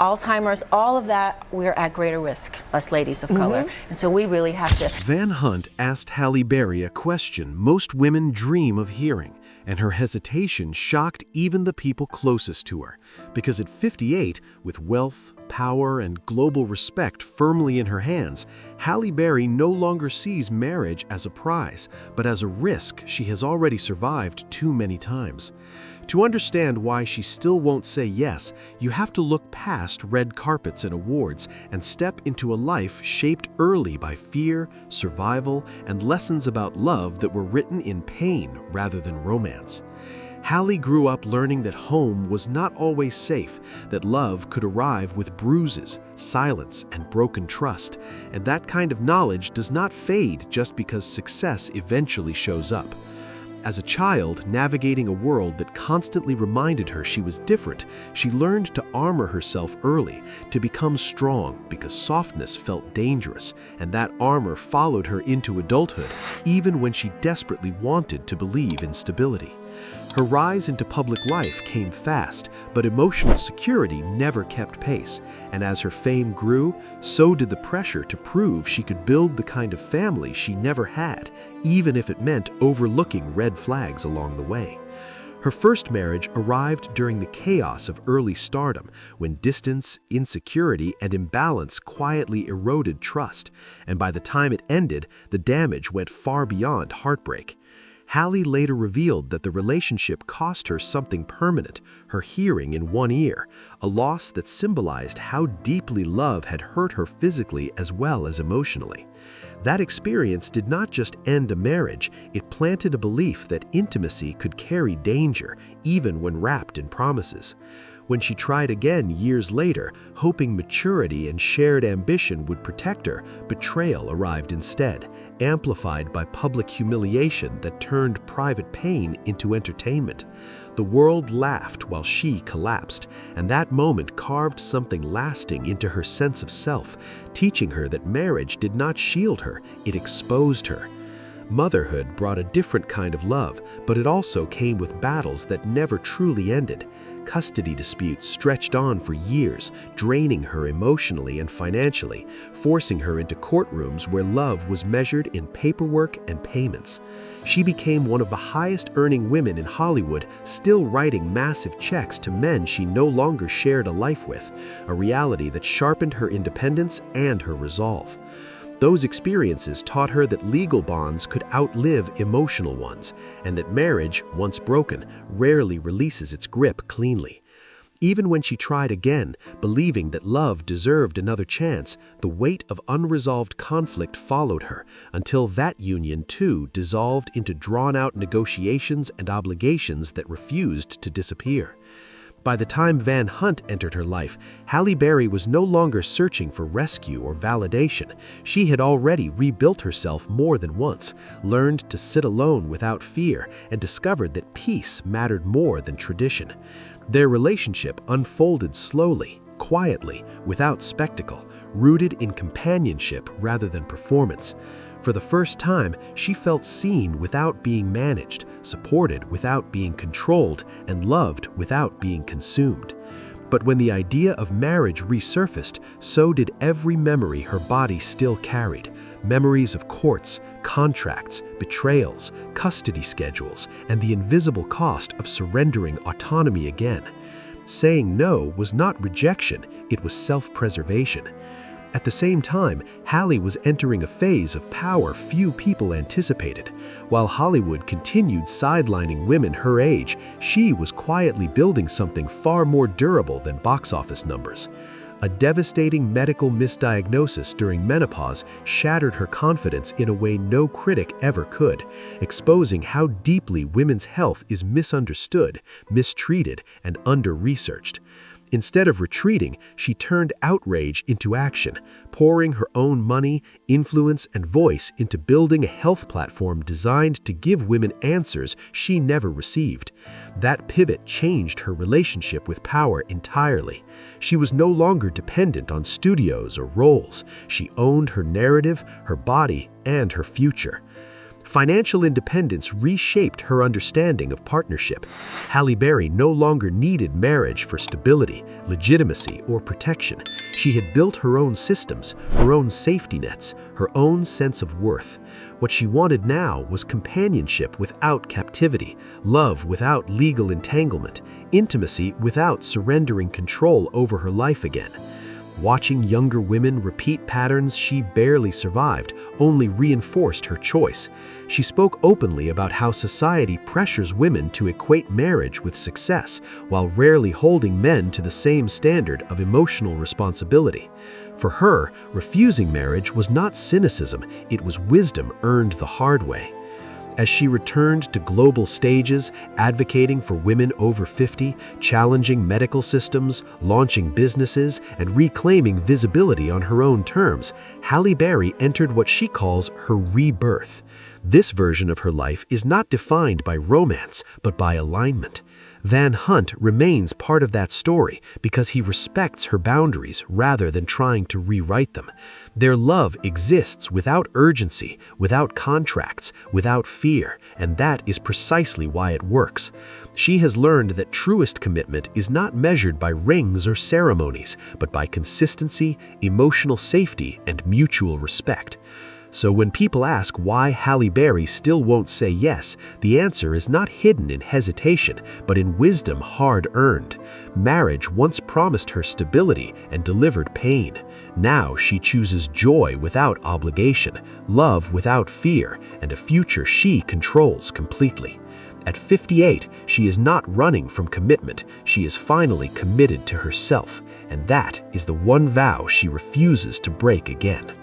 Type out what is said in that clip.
Alzheimer's, all of that, we're at greater risk, us ladies of color. And so we really have to. Van Hunt asked Halle Berry a question most women dream of hearing, and her hesitation shocked even the people closest to her. Because at 58, with wealth, power, and global respect firmly in her hands, Halle Berry no longer sees marriage as a prize, but as a risk she has already survived too many times. To understand why she still won't say yes, you have to look past red carpets and awards and step into a life shaped early by fear, survival, and lessons about love that were written in pain rather than romance. Halle grew up learning that home was not always safe, that love could arrive with bruises, silence, and broken trust, and that kind of knowledge does not fade just because success eventually shows up. As a child, navigating a world that constantly reminded her she was different, she learned to armor herself early, to become strong because softness felt dangerous, and that armor followed her into adulthood, even when she desperately wanted to believe in stability. Her rise into public life came fast, but emotional security never kept pace, and as her fame grew, so did the pressure to prove she could build the kind of family she never had, even if it meant overlooking red flags along the way. Her first marriage arrived during the chaos of early stardom, when distance, insecurity, and imbalance quietly eroded trust, and by the time it ended, the damage went far beyond heartbreak. Halle later revealed that the relationship cost her something permanent, her hearing in one ear, a loss that symbolized how deeply love had hurt her physically as well as emotionally. That experience did not just end a marriage, it planted a belief that intimacy could carry danger, even when wrapped in promises. When she tried again years later, hoping maturity and shared ambition would protect her, betrayal arrived instead, amplified by public humiliation that turned private pain into entertainment. The world laughed while she collapsed, and that moment carved something lasting into her sense of self, teaching her that marriage did not shield her, it exposed her. Motherhood brought a different kind of love, but it also came with battles that never truly ended. Custody disputes stretched on for years, draining her emotionally and financially, forcing her into courtrooms where love was measured in paperwork and payments. She became one of the highest-earning women in Hollywood, still writing massive checks to men she no longer shared a life with, a reality that sharpened her independence and her resolve. Those experiences taught her that legal bonds could outlive emotional ones, and that marriage, once broken, rarely releases its grip cleanly. Even when she tried again, believing that love deserved another chance, the weight of unresolved conflict followed her, until that union too dissolved into drawn-out negotiations and obligations that refused to disappear. By the time Van Hunt entered her life, Halle Berry was no longer searching for rescue or validation. She had already rebuilt herself more than once, learned to sit alone without fear, and discovered that peace mattered more than tradition. Their relationship unfolded slowly, quietly, without spectacle, rooted in companionship rather than performance. For the first time, she felt seen without being managed, supported without being controlled, and loved without being consumed. But when the idea of marriage resurfaced, so did every memory her body still carried. Memories of courts, contracts, betrayals, custody schedules, and the invisible cost of surrendering autonomy again. Saying no was not rejection, it was self-preservation. At the same time, Halle was entering a phase of power few people anticipated. While Hollywood continued sidelining women her age, she was quietly building something far more durable than box office numbers. A devastating medical misdiagnosis during menopause shattered her confidence in a way no critic ever could, exposing how deeply women's health is misunderstood, mistreated, and under-researched. Instead of retreating, she turned outrage into action, pouring her own money, influence, and voice into building a health platform designed to give women answers she never received. That pivot changed her relationship with power entirely. She was no longer dependent on studios or roles. She owned her narrative, her body, and her future. Financial independence reshaped her understanding of partnership. Halle Berry no longer needed marriage for stability, legitimacy, or protection. She had built her own systems, her own safety nets, her own sense of worth. What she wanted now was companionship without captivity, love without legal entanglement, intimacy without surrendering control over her life again. Watching younger women repeat patterns she barely survived only reinforced her choice. She spoke openly about how society pressures women to equate marriage with success, while rarely holding men to the same standard of emotional responsibility. For her, refusing marriage was not cynicism, it was wisdom earned the hard way. As she returned to global stages, advocating for women over 50, challenging medical systems, launching businesses, and reclaiming visibility on her own terms, Halle Berry entered what she calls her rebirth. This version of her life is not defined by romance, but by alignment. Van Hunt remains part of that story because he respects her boundaries rather than trying to rewrite them. Their love exists without urgency, without contracts, without fear, and that is precisely why it works. She has learned that truest commitment is not measured by rings or ceremonies, but by consistency, emotional safety, and mutual respect. So when people ask why Halle Berry still won't say yes, the answer is not hidden in hesitation, but in wisdom hard-earned. Marriage once promised her stability and delivered pain. Now she chooses joy without obligation, love without fear, and a future she controls completely. At 58, she is not running from commitment, she is finally committed to herself, and that is the one vow she refuses to break again.